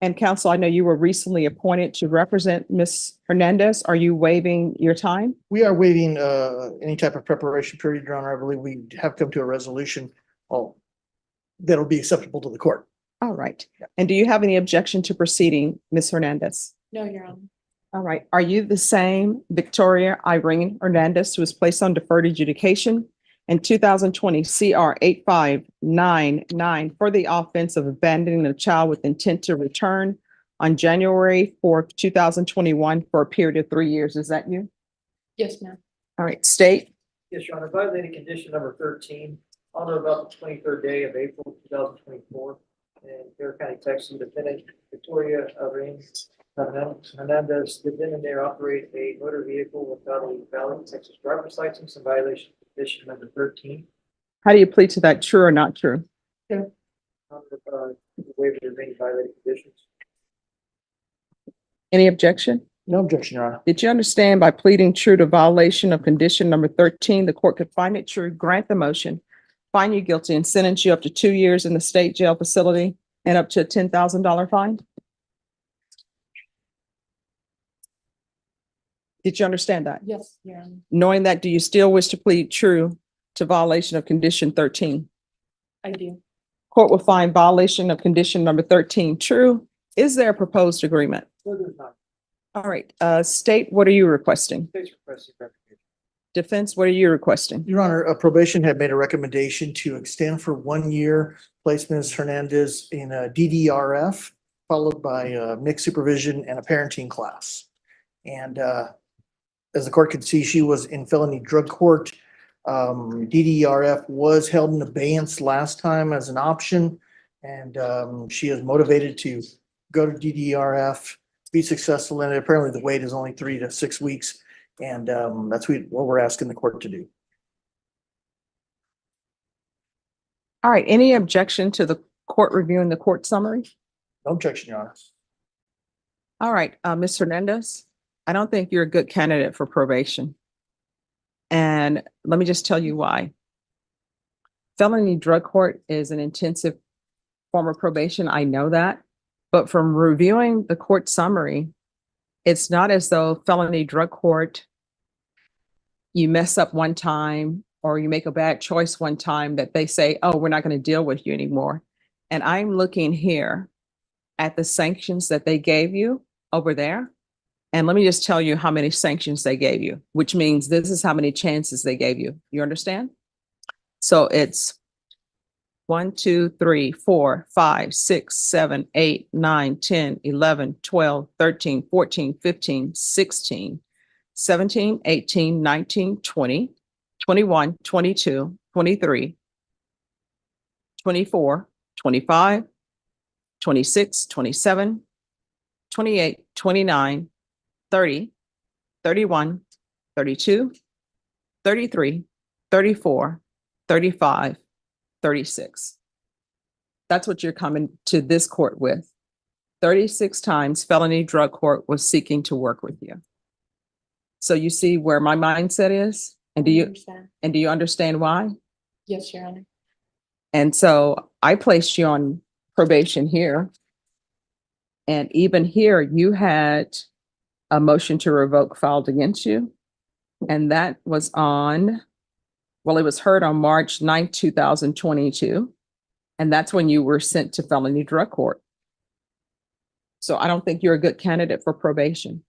And counsel, I know you were recently appointed to represent Ms. Hernandez. Are you waiving your time? We are waiving any type of preparation period, Your Honor. I believe we have come to a resolution that'll be acceptable to the court. All right. And do you have any objection to proceeding, Ms. Hernandez? No, Your Honor. All right. Are you the same Victoria Irene Hernandez who was placed on deferred adjudication in 2020 CR 8599 for the offense of abandoning a child with intent to return on January 4th, 2021 for a period of 3 years? Is that you? Yes, ma'am. All right. State. Yes, Your Honor, violating condition number 13 on or about the 23rd day of April 2024 in Carroll County, Texas. Defendant Victoria Irene Hernandez did then and there operate a motor vehicle without a valid Texas driver's license in violation of condition number 13. How do you plead to that? True or not true? Waiver of any violated conditions. Any objection? No objection, Your Honor. Did you understand by pleading true to violation of condition number 13, the court could find it true, grant the motion, find you guilty, and sentence you up to 2 years in the state jail facility and up to a $10,000 fine? Did you understand that? Yes, Your Honor. Knowing that, do you still wish to plead true to violation of condition 13? I do. Court will find violation of condition number 13 true. Is there a proposed agreement? No, there's not. All right, state, what are you requesting? State's requesting verification. Defense, what are you requesting? Your Honor, probation had made a recommendation to extend for 1 year, place Ms. Hernandez in a DDRF, followed by mixed supervision and a parenting class. And as the court could see, she was in felony drug court. DDRF was held in abeyance last time as an option, and she is motivated to go to DDRF, be successful in it. Apparently, the wait is only 3 to 6 weeks, and that's what we're asking the court to do. All right, any objection to the court reviewing the court summary? No objection, Your Honor. All right, Ms. Hernandez, I don't think you're a good candidate for probation. And let me just tell you why. Felony drug court is an intensive form of probation. I know that. But from reviewing the court summary, it's not as though felony drug court, you mess up one time or you make a bad choice one time that they say, oh, we're not going to deal with you anymore. And I'm looking here at the sanctions that they gave you over there. And let me just tell you how many sanctions they gave you, which means this is how many chances they gave you. You understand? So it's 1, 2, 3, 4, 5, 6, 7, 8, 9, 10, 11, 12, 13, 14, 15, 16, 17, 18, 19, 20, 21, 22, 23, 24, 25, 26, 27, 28, 29, 30, 31, 32, 33, 34, 35, 36. That's what you're coming to this court with. 36 times felony drug court was seeking to work with you. So you see where my mindset is? And do you understand why? Yes, Your Honor. And so I placed you on probation here. And even here, you had a motion to revoke filed against you. And that was on, well, it was heard on March 9th, 2022. And that's when you were sent to felony drug court. So I don't think you're a good candidate for probation.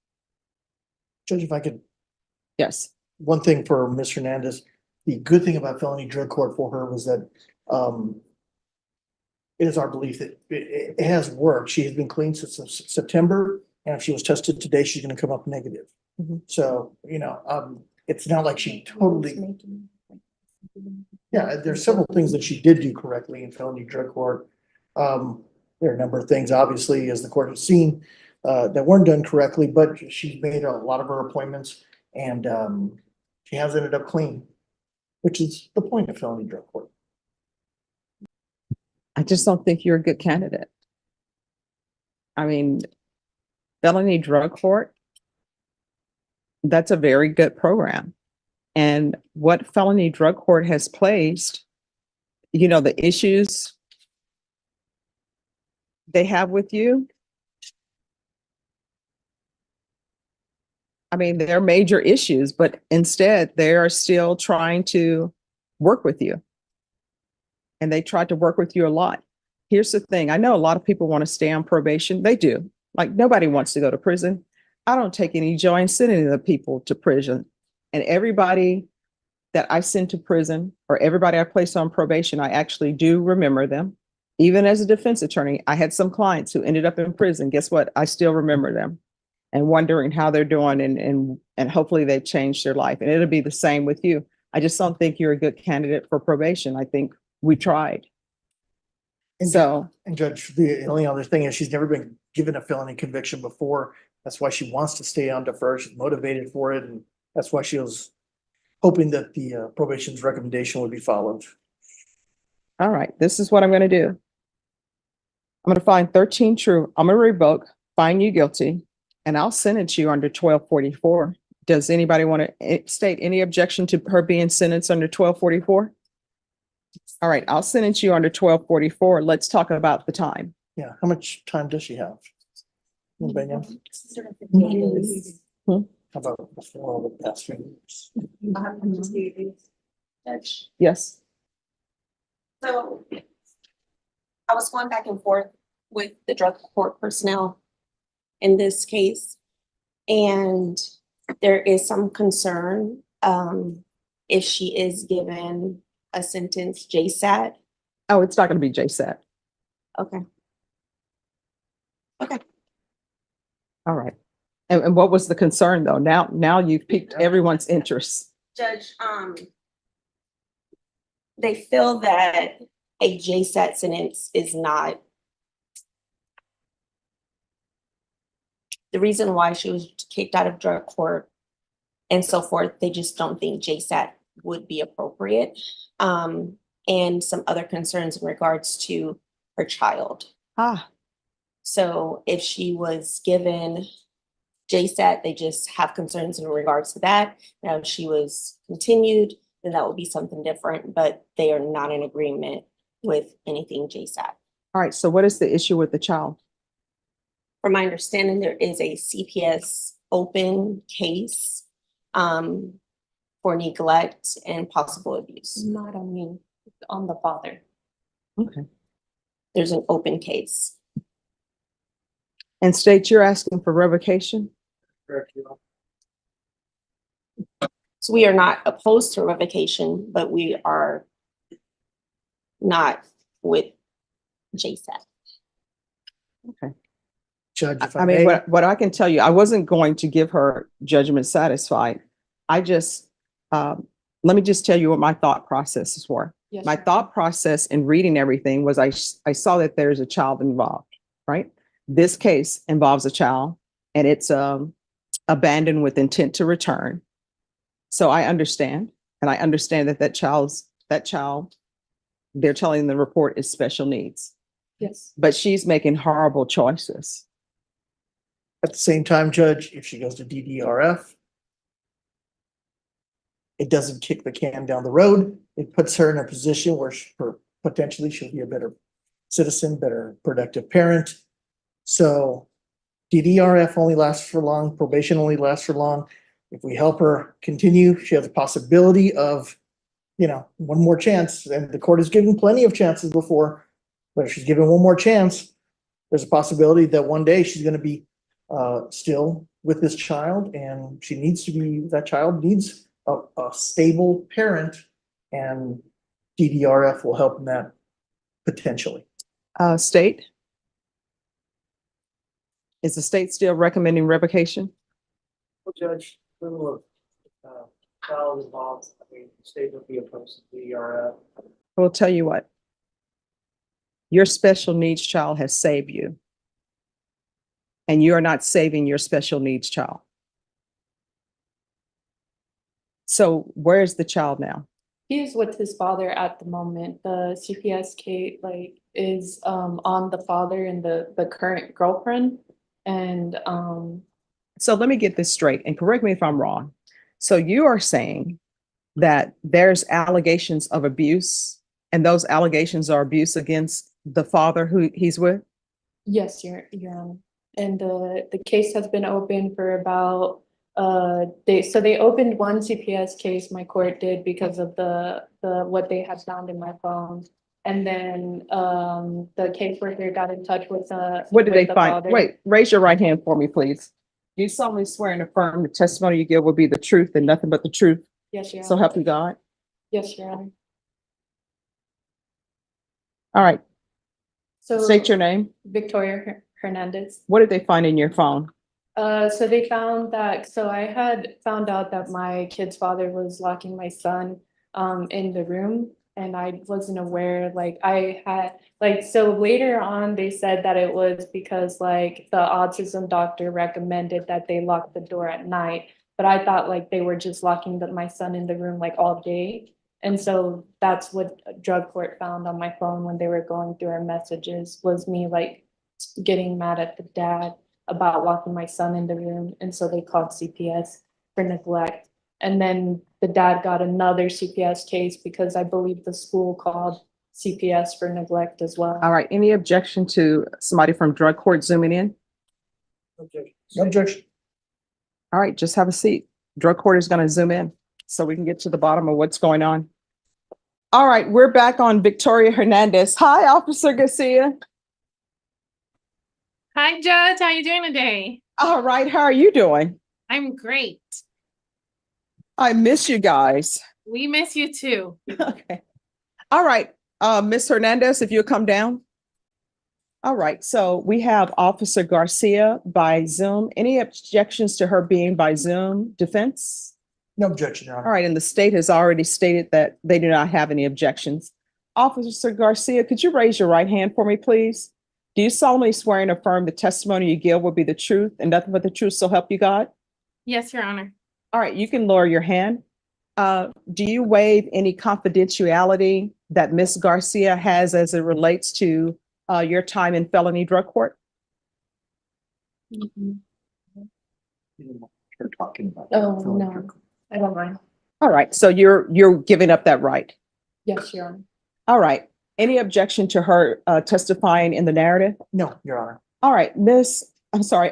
Judge, if I could, Yes. one thing for Ms. Hernandez, the good thing about felony drug court for her was that it is our belief that it has worked. She has been clean since September, and if she was tested today, she's going to come up negative. Mhm. So, it's not like she totally, yeah, there's several things that she did do correctly in felony drug court. There are a number of things, obviously, as the court has seen, that weren't done correctly, but she's made a lot of her appointments, and she has ended up clean, which is the point of felony drug court. I just don't think you're a good candidate. I mean, felony drug court, that's a very good program. And what felony drug court has placed, the issues they have with you, I mean, there are major issues, but instead they are still trying to work with you. And they tried to work with you a lot. Here's the thing. I know a lot of people want to stay on probation. They do. Like nobody wants to go to prison. I don't take any joy in sending the people to prison. And everybody that I send to prison or everybody I place on probation, I actually do remember them. Even as a defense attorney, I had some clients who ended up in prison. Guess what? I still remember them and wondering how they're doing and hopefully they've changed their life. And it'll be the same with you. I just don't think you're a good candidate for probation. I think we tried. And So, And Judge, the only other thing is she's never been given a felony conviction before. That's why she wants to stay on defer. She's motivated for it. And that's why she was hoping that the probation's recommendation would be followed. all right, this is what I'm going to do. I'm going to find 13 true. I'm going to revoke, find you guilty, and I'll sentence you under 1244. Does anybody want to state any objection to her being sentenced under 1244? All right, I'll sentence you under 1244. Let's talk about the time. Yeah, how much time does she have? Anybody know? Hmm? How about before all the past few years? Judge, Yes. so I was going back and forth with the drug court personnel in this case. And there is some concern, if she is given a sentence JSAT. Oh, it's not going to be JSAT. Okay. All right. And what was the concern though? Now you've piqued everyone's interest. Judge, they feel that a JSAT sentence is not the reason why she was kicked out of drug court and so forth. They just don't think JSAT would be appropriate. And some other concerns in regards to her child. Ah, So if she was given JSAT, they just have concerns in regards to that. Now, if she was continued, then that would be something different, but they are not in agreement with anything JSAT. all right. So what is the issue with the child? From my understanding, there is a CPS open case for neglect and possible abuse. Not on me, on the father. Okay. There's an open case. And state you're asking for revocation? Correct, Your Honor. So we are not opposed to revocation, but we are not with JSAT. Okay. Judge, if I I mean, may, what I can tell you, I wasn't going to give her judgment satisfied. I just, let me just tell you what my thought processes were. Yes, My Your thought process in reading everything was I saw that there's a child involved, right? This case involves a child and it's abandoned with intent to return. So I understand, and I understand that that child, they're telling the report is special needs, Yes, but she's making horrible choices. at the same time, Judge, if she goes to DDRF, it doesn't kick the can down the road. It puts her in a position where potentially she'll be a better citizen, better productive parent. So DDRF only lasts for long, probation only lasts for long. If we help her continue, she has a possibility of, one more chance. And the court has given plenty of chances before, but if she's given one more chance, there's a possibility that one day she's going to be still with this child, and that child needs a stable parent, and DDRF will help in that potentially. State? Is the state still recommending revocation? Well, Judge, little of child involved, I mean, the state would be opposed to the I will tell you what. Your special needs child has saved you. And you are not saving your special needs child. So where is the child now? he is with his father at the moment. The CPS case is on the father and the current girlfriend. And So let me get this straight and correct me if I'm wrong. So you are saying that there's allegations of abuse and those allegations are abuse against the father who he's with? yes, Your Honor. And the case has been open for about they opened one CPS case, my court did, because of what they had found in my phone. And then, the caseworker got in touch with, What did with they the find? father. Wait, raise your right hand for me, please. Do you solemnly swear and affirm the testimony you give will be the truth and nothing but the truth? Yes, Your So Honor. help you God. Yes, Your Honor. All right, So state your name. Victoria Hernandez. What did they find in your phone? So they found that, so I had found out that my kid's father was locking my son in the room, and I wasn't aware, like I had, like, so later on, they said that it was because like the autism doctor recommended that they lock the door at night. But I thought like they were just locking my son in the room like all day. And so that's what drug court found on my phone when they were going through our messages, was me like getting mad at the dad about locking my son in the room, and so they called CPS for neglect. And then the dad got another CPS case because I believe the school called CPS for neglect as well. All right, any objection to somebody from drug court zooming in? Objection. No objection. All right, just have a seat. Drug court is going to zoom in so we can get to the bottom of what's going on. All right, we're back on Victoria Hernandez. Hi, Officer Garcia. Hi, Judge. How you doing today? All right, how are you doing? I'm great. I miss you guys. We miss you too. Okay. All right, Miss Hernandez, if you'll come down. All right, so we have Officer Garcia by Zoom. Any objections to her being by Zoom? Defense? No objection, Your Honor. All right, and the state has already stated that they do not have any objections. Officer Garcia, could you raise your right hand for me, please? Do you solemnly swear and affirm the testimony you give will be the truth and nothing but the truth, so help you God? Yes, Your Honor. All right, you can lower your hand. Do you waive any confidentiality that Ms. Garcia has as it relates to your time in felony drug court? We're talking about. Oh, no, I don't mind. All right, so you're giving up that right. Yes, Your Honor. All right. Any objection to her testifying in the narrative? No, Your Honor. All right,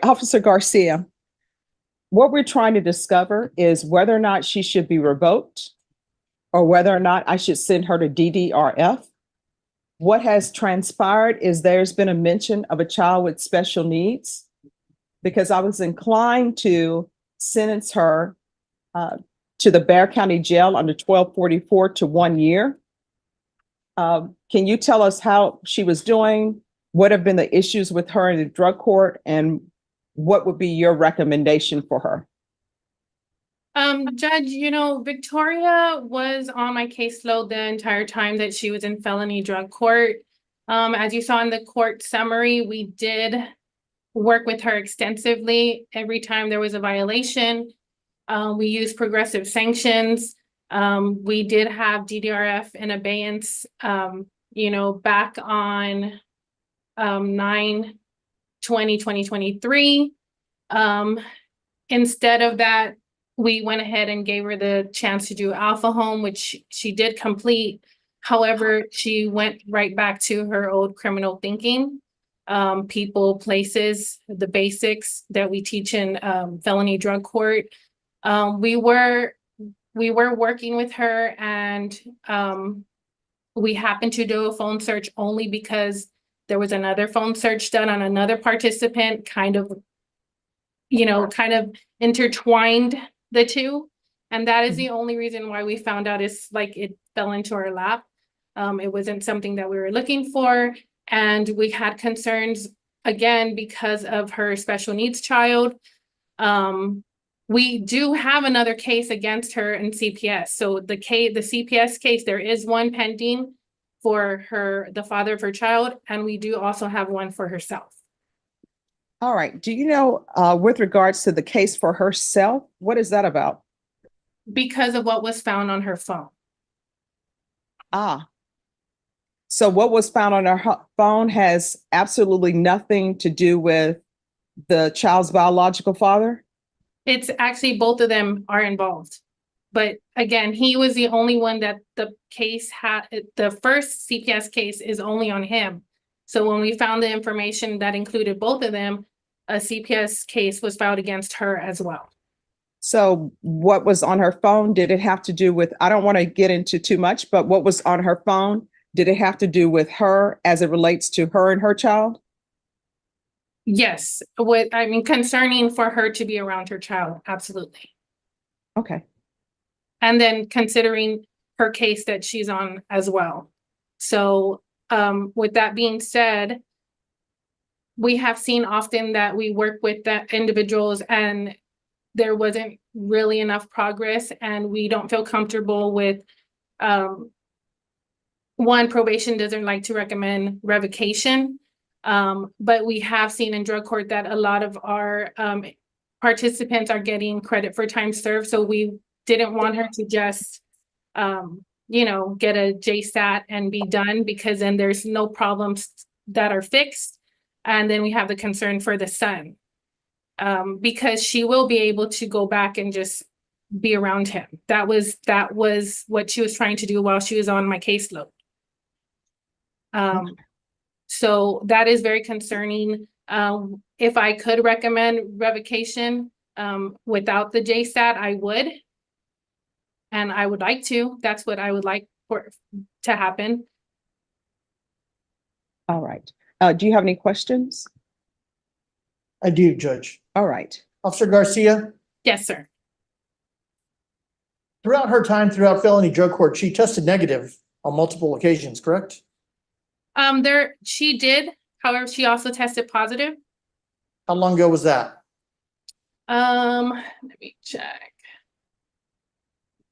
Officer Garcia. What we're trying to discover is whether or not she should be revoked or whether or not I should send her to DDRF. What has transpired is there's been a mention of a child with special needs because I was inclined to sentence her to the Bexar County Jail under 1244 to 1 year. Can you tell us how she was doing? What have been the issues with her in the drug court, and what would be your recommendation for her? Judge, Victoria was on my caseload the entire time that she was in felony drug court. As you saw in the court summary, we did work with her extensively. Every time there was a violation, we used progressive sanctions. We did have DDRF in abeyance, back on 9/20/2023. Instead of that, we went ahead and gave her the chance to do Alpha Home, which she did complete. However, she went right back to her old criminal thinking. People, places, the basics that we teach in felony drug court. We were working with her, and we happened to do a phone search only because there was another phone search done on another participant, kind of intertwined the two. And that is the only reason why we found out, is like it fell into our lap. It wasn't something that we were looking for. And we had concerns again because of her special needs child. We do have another case against her in CPS. So the CPS case, there is one pending for the father of her child, and we do also have one for herself. All right. Do you know, with regards to the case for herself, what is that about? Because of what was found on her phone. So what was found on her phone has absolutely nothing to do with the child's biological father? It's actually both of them are involved. But again, he was the only one that the case had. The first CPS case is only on him. So when we found the information that included both of them, a CPS case was filed against her as well. So what was on her phone? Did it have to do with, I don't want to get into too much, but what was on her phone? Did it have to do with her as it relates to her and her child? Yes, what, I mean, concerning for her to be around her child, absolutely. Okay. And then considering her case that she's on as well. So, with that being said, we have seen often that we work with that individuals and there wasn't really enough progress and we don't feel comfortable with, one, probation doesn't like to recommend revocation. But we have seen in drug court that a lot of our, participants are getting credit for time served. So we didn't want her to just, get a JSAT and be done because then there's no problems that are fixed. And then we have the concern for the son. Because she will be able to go back and just be around him. That was what she was trying to do while she was on my caseload. So that is very concerning. If I could recommend revocation, without the JSAT, I would. And I would like to, that's what I would like to happen. All right. Do you have any questions? I do, Judge. All right. Officer Garcia, Yes, sir. throughout her time throughout felony drug court, she tested negative on multiple occasions, correct? She did, however, she also tested positive. How long ago was that? Let me check.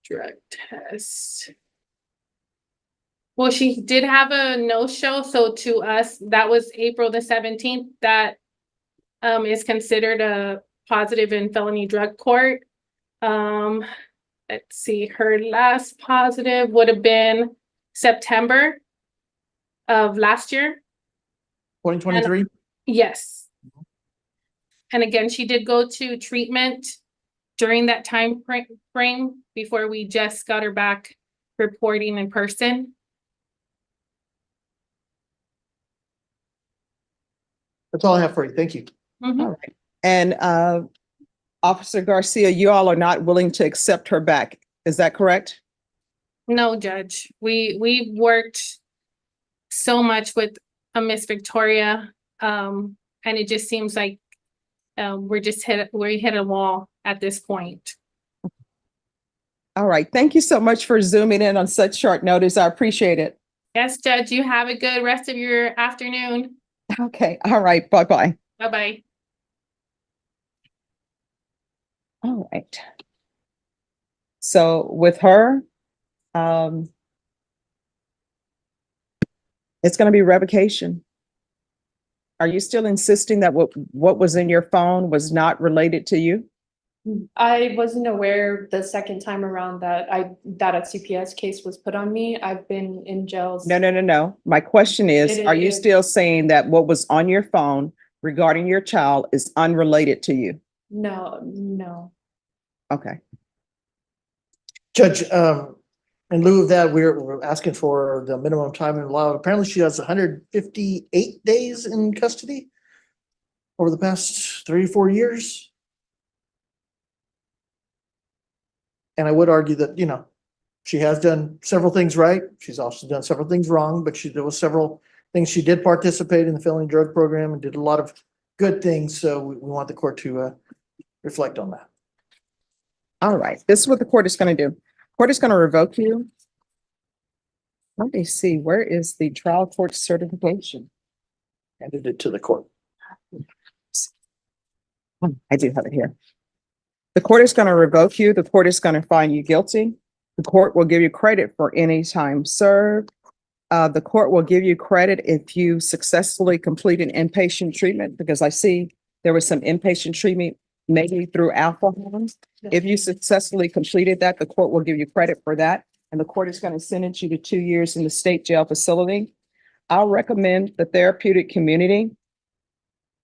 Drug test. Well, she did have a no-show, so to us, that was April the 17th. That is considered a positive in felony drug court. Let's see, her last positive would have been September of last year. 2023? Yes. And again, she did go to treatment during that time frame before we just got her back reporting in person. That's all I have for you. Thank you. Mhm. All right. And Officer Garcia, you all are not willing to accept her back. Is that correct? No, Judge. We worked so much with Miss Victoria, and it just seems like we hit a wall at this point. All right. Thank you so much for zooming in on such short notice. I appreciate it. Yes, Judge, you have a good rest of your afternoon. Okay. All right. Bye-bye. Bye-bye. All right. So with her, it's going to be revocation. Are you still insisting that what was in your phone was not related to you? I wasn't aware the second time around that a CPS case was put on me. I've been in jails. No. My question is, It are you is. still saying that what was on your phone regarding your child is unrelated to you? No. Okay. Judge, in lieu of that, we're asking for the minimum time in law. Apparently she has 158 days in custody over the past 3 or 4 years. And I would argue that, she has done several things right. She's also done several things wrong, but there was several things. She did participate in the felony drug program and did a lot of good things. So we want the court to reflect on that. All right. This is what the court is going to do. Court is going to revoke you. Let me see. Where is the trial court certification? Handed it to the court. I do have it here. The court is going to revoke you. The court is going to find you guilty. The court will give you credit for any time served. The court will give you credit if you successfully complete an inpatient treatment, because I see there was some inpatient treatment maybe through Alpha Homes. If you successfully completed that, the court will give you credit for that. And the court is going to sentence you to 2 years in the state jail facility. I'll recommend the therapeutic community.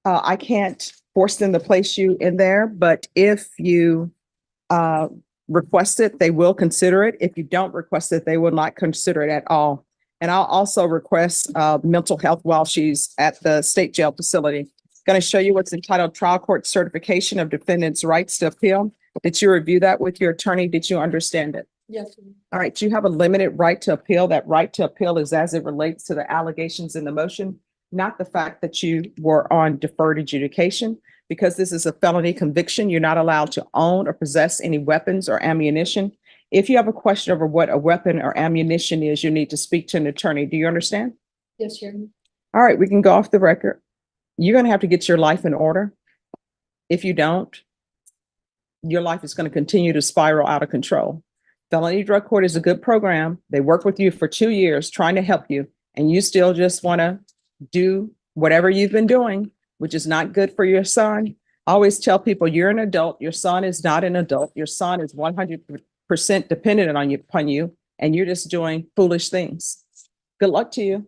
I can't force them to place you in there, but if you request it, they will consider it. If you don't request it, they will not consider it at all. And I'll also request mental health while she's at the state jail facility. Going to show you what's entitled Trial Court Certification of Defendant's Rights to Appeal. Did you review that with your attorney? Did you understand it? Yes. All right, you have a limited right to appeal. That right to appeal is as it relates to the allegations in the motion, not the fact that you were on deferred adjudication. Because this is a felony conviction, you're not allowed to own or possess any weapons or ammunition. If you have a question over what a weapon or ammunition is, you need to speak to an attorney. Do you understand? Yes, Your Honor. All right, we can go off the record. You're going to have to get your life in order. If you don't, your life is going to continue to spiral out of control. Felony Drug Court is a good program. They work with you for 2 years trying to help you, and you still just want to do whatever you've been doing, which is not good for your son. I always tell people you're an adult. Your son is not an adult. Your son is 100% dependent on you, upon you, and you're just doing foolish things. Good luck to you.